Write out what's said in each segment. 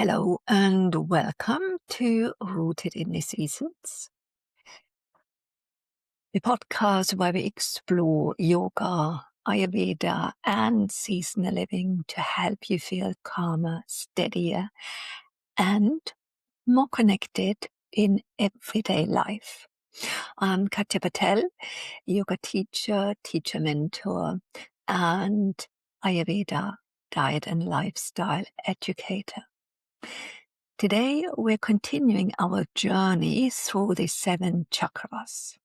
Hello and welcome to Rooted in the Seasons, the podcast where we explore yoga, Ayurveda, and seasonal living to help you feel calmer, steadier, and more connected in everyday life. I'm Katya Patel, yoga teacher, teacher mentor, and Ayurveda diet and lifestyle educator. Today, we're continuing our journey through the 7 chakras.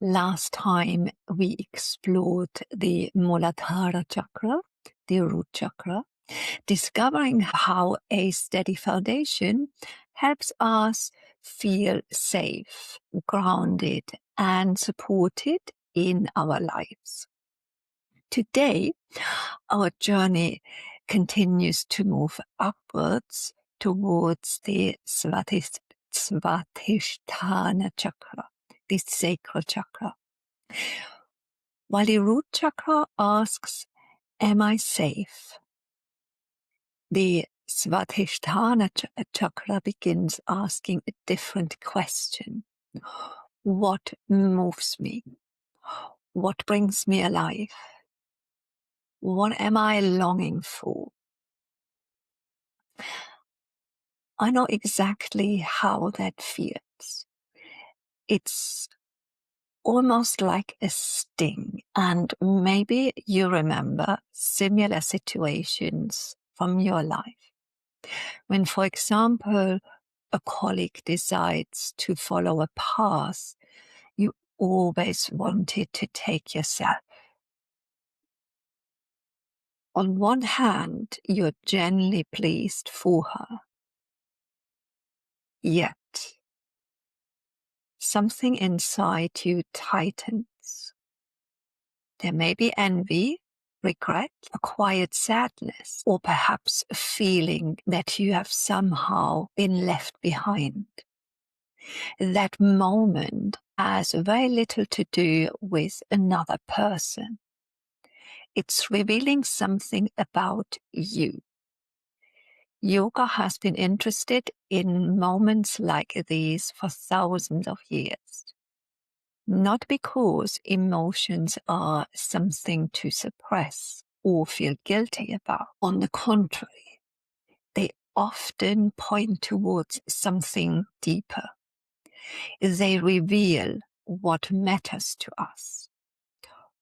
Last time, we explored the Muladhara chakra, the root chakra, discovering how a steady foundation helps us feel safe, grounded, and supported in our lives. Today, our journey continues to move upwards towards the Swadhisthana chakra, the sacral chakra. While the root chakra asks, am I safe? The Swadhisthana chakra begins asking a different question. What moves me? What brings me alive? What am I longing for? I know exactly how that feels. It's almost like a sting, and maybe you remember similar situations from your life. When, for example, a colleague decides to follow a path you always wanted to take yourself. On one hand, you're genuinely pleased for her. Yet, something inside you tightens. There may be envy, regret, a quiet sadness, or perhaps a feeling that you have somehow been left behind. That moment has very little to do with another person. It's revealing something about you. Yoga has been interested in moments like these for thousands of years. Not because emotions are something to suppress or feel guilty about. On the contrary, they often point towards something deeper. They reveal what matters to us,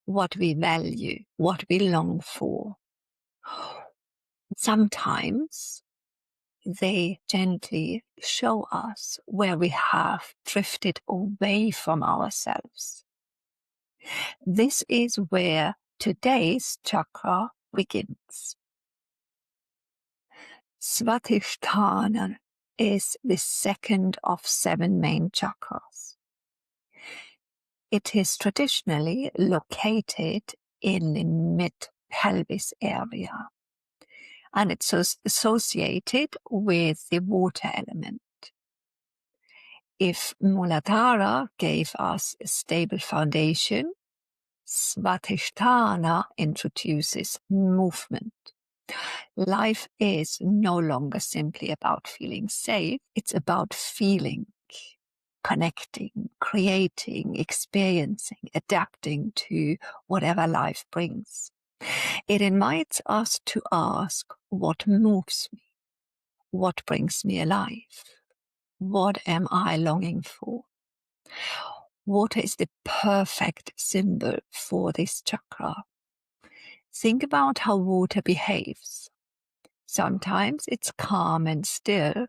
what we value, what we long for. Sometimes they gently show us where we have drifted away from ourselves. This is where today's chakra begins. Swadhisthana is the second of 7 main chakras. It is traditionally located in the mid-pelvis area, and it's associated with the water element. If Muladhara gave us a stable foundation, Swadhisthana introduces movement. Life is no longer simply about feeling safe, it's about feeling, connecting, creating, experiencing, adapting to whatever life brings. It invites us to ask, what moves me? What brings me alive? What am I longing for? Water is the perfect symbol for this chakra. Think about how water behaves. Sometimes it's calm and still.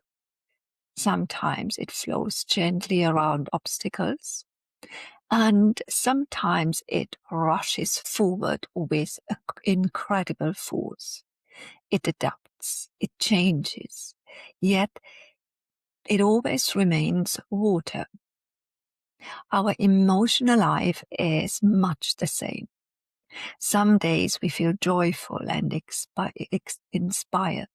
Sometimes it flows gently around obstacles. And sometimes it rushes forward with incredible force. It adapts, it changes, yet it always remains water. Our emotional life is much the same. Some days we feel joyful and inspired.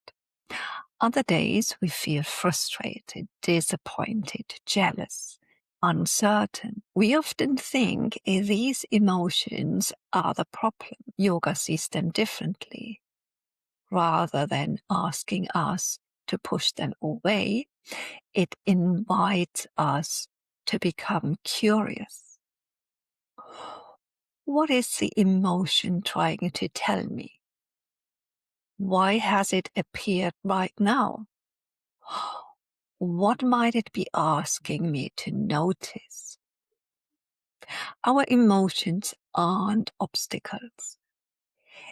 Other days we feel frustrated, disappointed, jealous, uncertain. We often think these emotions are the problem. Yoga sees them differently. Rather than asking us, to push them away. It invites us to become curious. What is the emotion trying to tell me? Why has it appeared right now? What might it be asking me to notice? Our emotions aren't obstacles.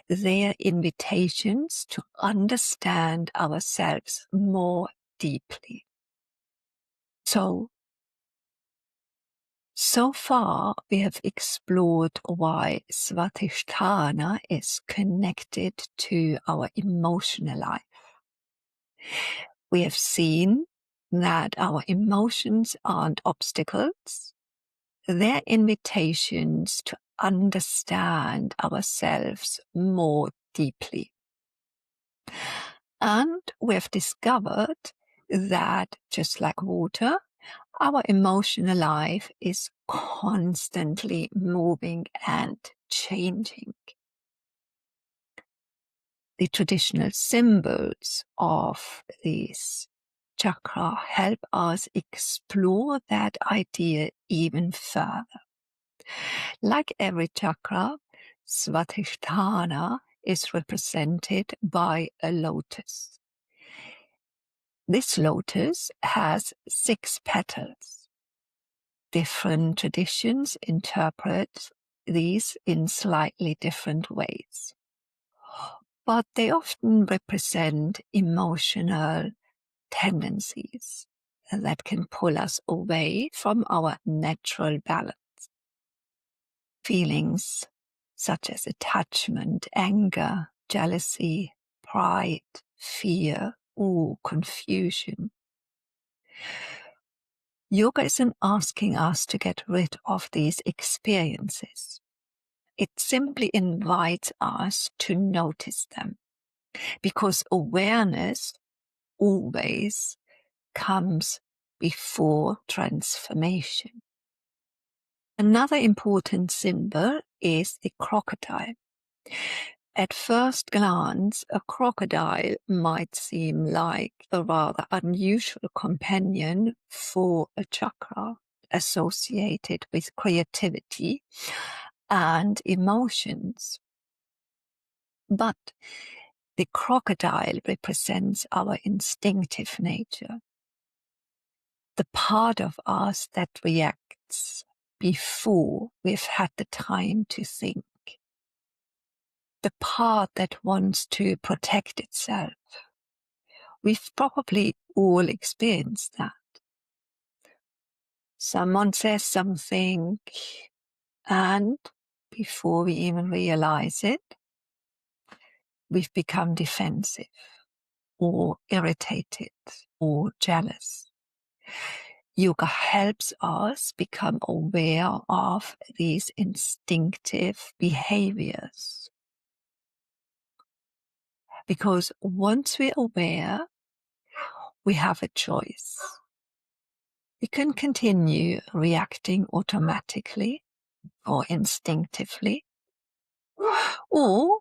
They are invitations to understand ourselves more deeply. So far we have explored why Swadhisthana is connected to our emotional life. We have seen that our emotions aren't obstacles. They're invitations to understand ourselves more deeply. And we've discovered that, just like water, our emotional life is constantly moving and changing. The traditional symbols of these chakra help us explore that idea even further. Like every chakra, Swadhisthana is represented by a lotus. This lotus has 6 petals. Different traditions interpret these in slightly different ways, but they often represent emotional tendencies that can pull us away from our natural balance. Feelings such as attachment, anger, jealousy, pride, fear, or confusion. Yoga isn't asking us to get rid of these experiences. It simply invites us to notice them, because awareness always comes before transformation. Another important symbol is the crocodile. At first glance, a crocodile might seem like a rather unusual companion for a chakra associated with creativity and emotions. But the crocodile represents our instinctive nature, the part of us that reacts before we've had the time to think, the part that wants to protect itself. We've probably all experienced that. Someone says something, and before we even realize it, we've become defensive or irritated or jealous. Yoga helps us become aware of these instinctive behaviors. Because once we're aware, we have a choice. We can continue reacting automatically or instinctively, or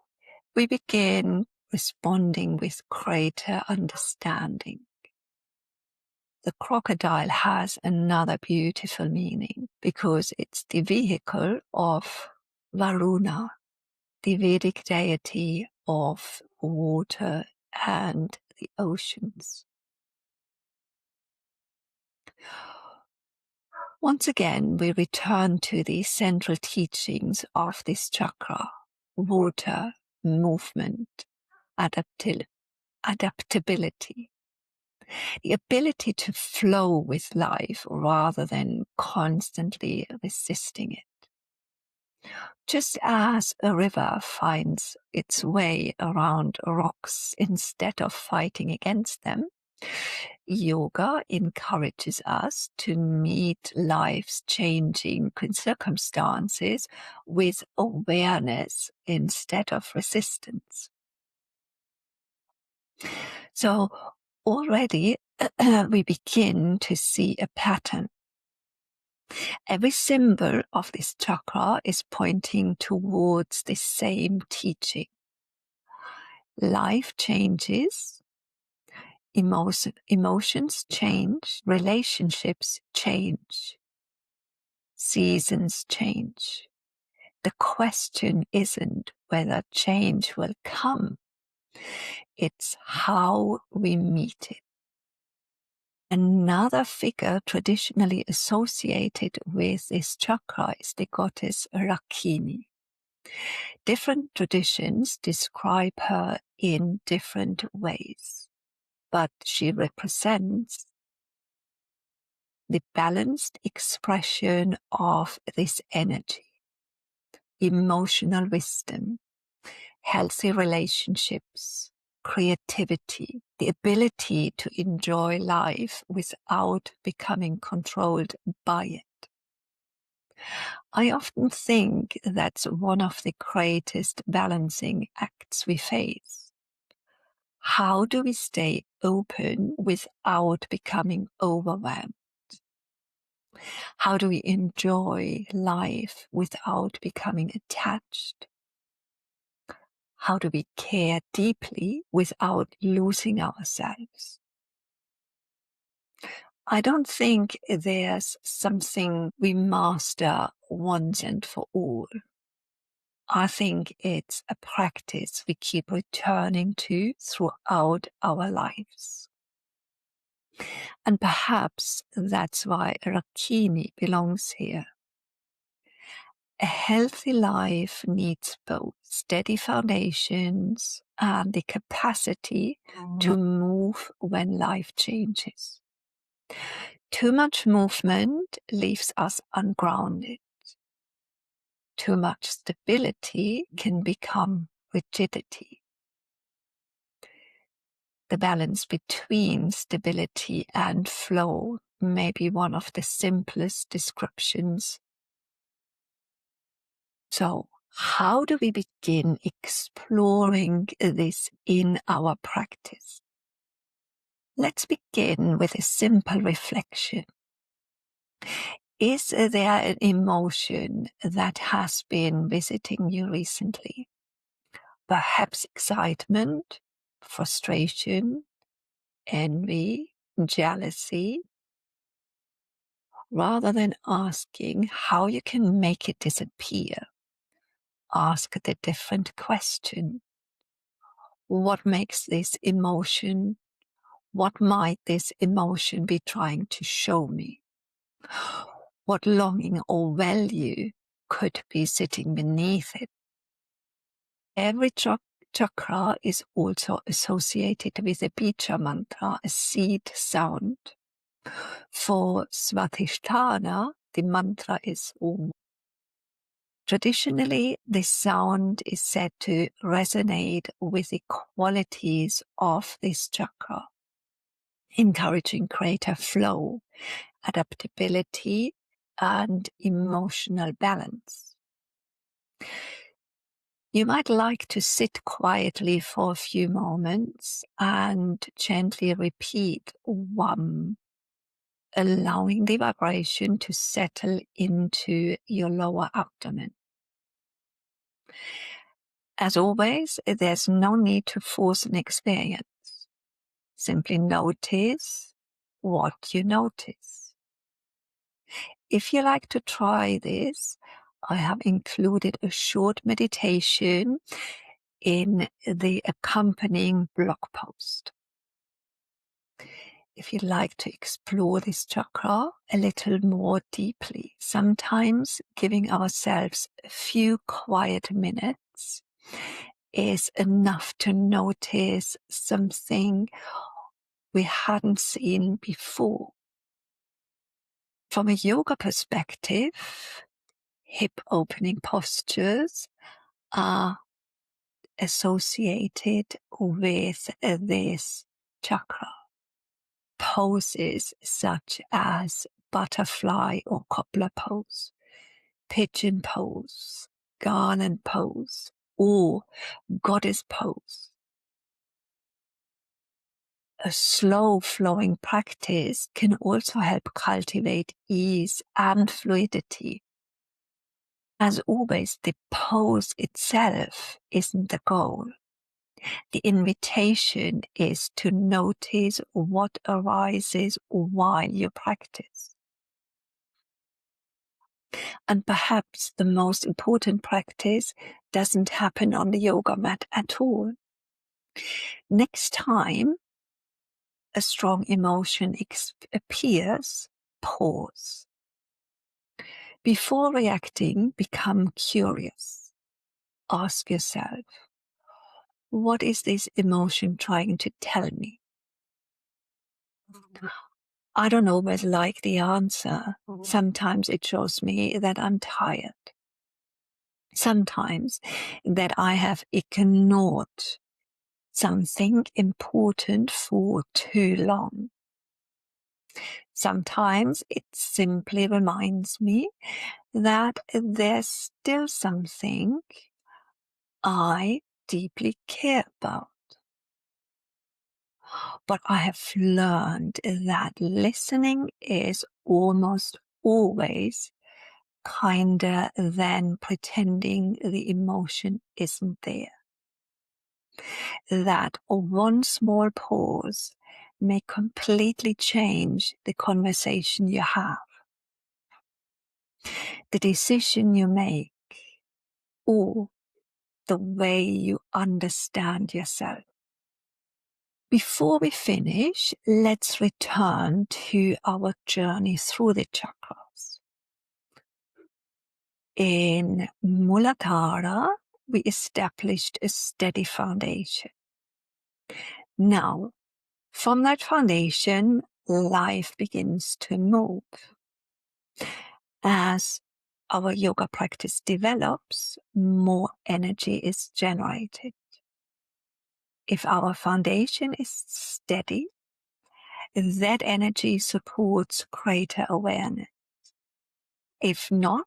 we begin responding with greater understanding. The crocodile has another beautiful meaning because it's the vehicle of Varuna, the Vedic deity of water and the oceans. Once again, we return to the central teachings of this chakra: water, movement, adaptability. The ability to flow with life rather than constantly resisting it. Just as a river finds its way around rocks instead of fighting against them, yoga encourages us to meet life's changing circumstances with awareness instead of resistance. So already we begin to see a pattern. Every symbol of this chakra is pointing towards the same teaching. Life changes. Emotions change, relationships change, seasons change. The question isn't whether change will come, it's how we meet it. Another figure traditionally associated with this chakra is the goddess Rakini. Different traditions describe her in different ways, but she represents the balanced expression of this energy, emotional wisdom, healthy relationships, creativity, the ability to enjoy life without becoming controlled by it. I often think that's one of the greatest balancing acts we face. How do we stay open without becoming overwhelmed? How do we enjoy life without becoming attached? How do we care deeply without losing ourselves? I don't think there's something we master once and for all. I think it's a practice we keep returning to throughout our lives. And perhaps that's why Rakini belongs here. A healthy life needs both steady foundations and the capacity to move when life changes. Too much movement leaves us ungrounded. Too much stability can become rigidity. The balance between stability and flow may be one of the simplest descriptions. So, how do we begin exploring this in our practice? Let's begin with a simple reflection. Is there an emotion that has been visiting you recently? Perhaps excitement, frustration, envy, jealousy? Rather than asking how you can make it disappear, ask the different question. What makes this emotion? What might this emotion be trying to show me? What longing or value could be sitting beneath it? Every chakra is also associated with a bija mantra, a seed sound. For Swadhisthana, the mantra is Om. Traditionally, this sound is said to resonate with the qualities of this chakra, encouraging greater flow, adaptability, and emotional balance. You might like to sit quietly for a few moments and gently repeat VAM, allowing the vibration to settle into your lower abdomen. As always, there's no need to force an experience. Simply notice what you notice. If you like to try this, I have included a short meditation in the accompanying blog post. If you'd like to explore this chakra a little more deeply, sometimes giving ourselves a few quiet minutes is enough to notice something we hadn't seen before. From a yoga perspective, hip opening postures are associated with this chakra. Poses such as butterfly or cobbler pose, pigeon pose, garland pose, or goddess pose. A slow flowing practice can also help cultivate ease and fluidity. As always, the pose itself isn't the goal. The invitation is to notice what arises while you practice. And perhaps the most important practice doesn't happen on the yoga mat at all. Next time a strong emotion appears, pause. Before reacting, become curious. Ask yourself, what is this emotion trying to tell me? I don't always like the answer. Sometimes it shows me that I'm tired. Sometimes that I have ignored something important for too long. Sometimes it simply reminds me that there's still something I deeply care about. But I have learned that listening is almost always kinder than pretending the emotion isn't there. That one small pause may completely change the conversation you have, the decision you make, or the way you understand yourself. Before we finish, let's return to our journey through the chakras. In Muladhara, we established a steady foundation. Now, from that foundation, life begins to move. As our yoga practice develops, more energy is generated. If our foundation is steady, that energy supports greater awareness. If not,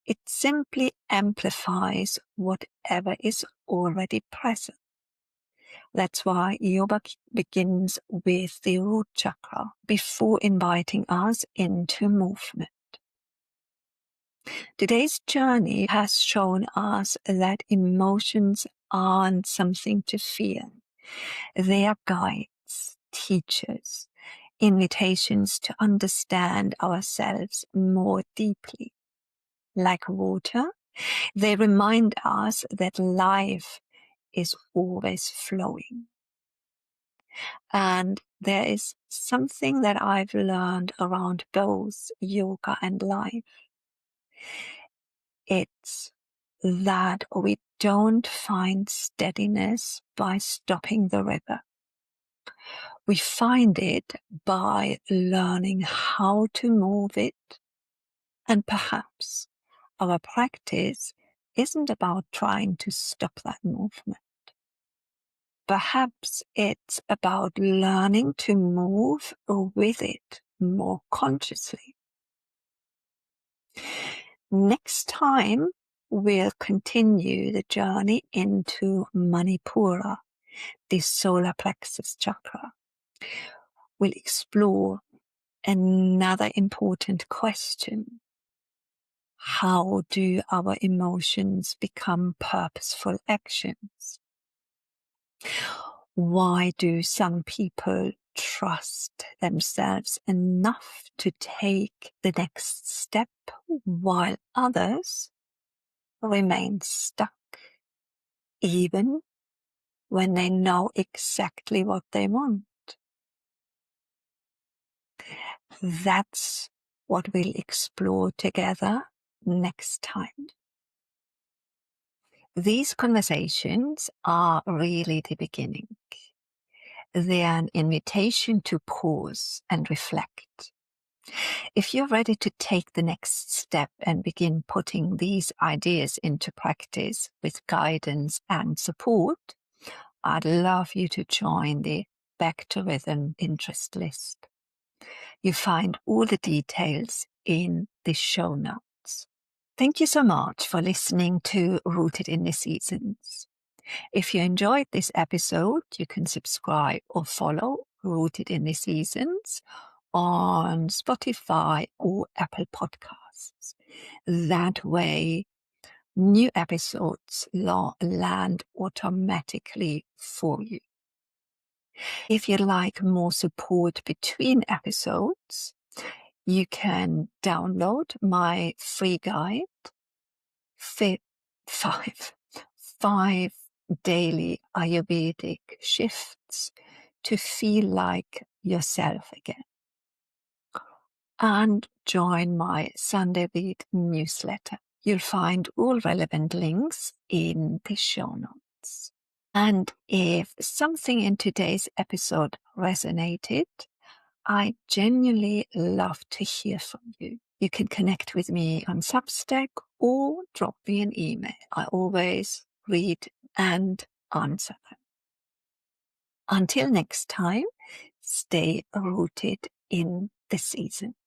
it simply amplifies whatever is already present. That's why yoga begins with the root chakra before inviting us into movement. Today's journey has shown us that emotions aren't something to fear. They are guides, teachers, invitations to understand ourselves more deeply. Like water, they remind us that life is always flowing. And there is something that I've learned around both yoga and life. It's that we don't find steadiness by stopping the river. We find it by learning how to move it, and perhaps our practice isn't about trying to stop that movement. Perhaps it's about learning to move with it more consciously. Next time, we'll continue the journey into Manipura, the solar plexus chakra. We'll explore another important question. How do our emotions become purposeful actions? Why do some people trust themselves enough to take the next step while others remain stuck, even when they know exactly what they want? That's what we'll explore together next time. These conversations are really the beginning. They are an invitation to pause and reflect. If you're ready to take the next step and begin putting these ideas into practice with guidance and support, I'd love you to join the Back to Rhythm interest list. You find all the details in the show notes. Thank you so much for listening to Rooted in the Seasons. If you enjoyed this episode, you can subscribe or follow Rooted in the Seasons on Spotify or Apple Podcasts. That way, new episodes land automatically for you. If you'd like more support between episodes, you can download my free guide, five daily Ayurvedic shifts to feel like yourself again, and join my Sunday Read newsletter. You'll find all relevant links in the show notes. And if something in today's episode resonated, I genuinely love to hear from you. You can connect with me on Substack or drop me an email. I always read and answer them. Until next time, stay rooted in the season.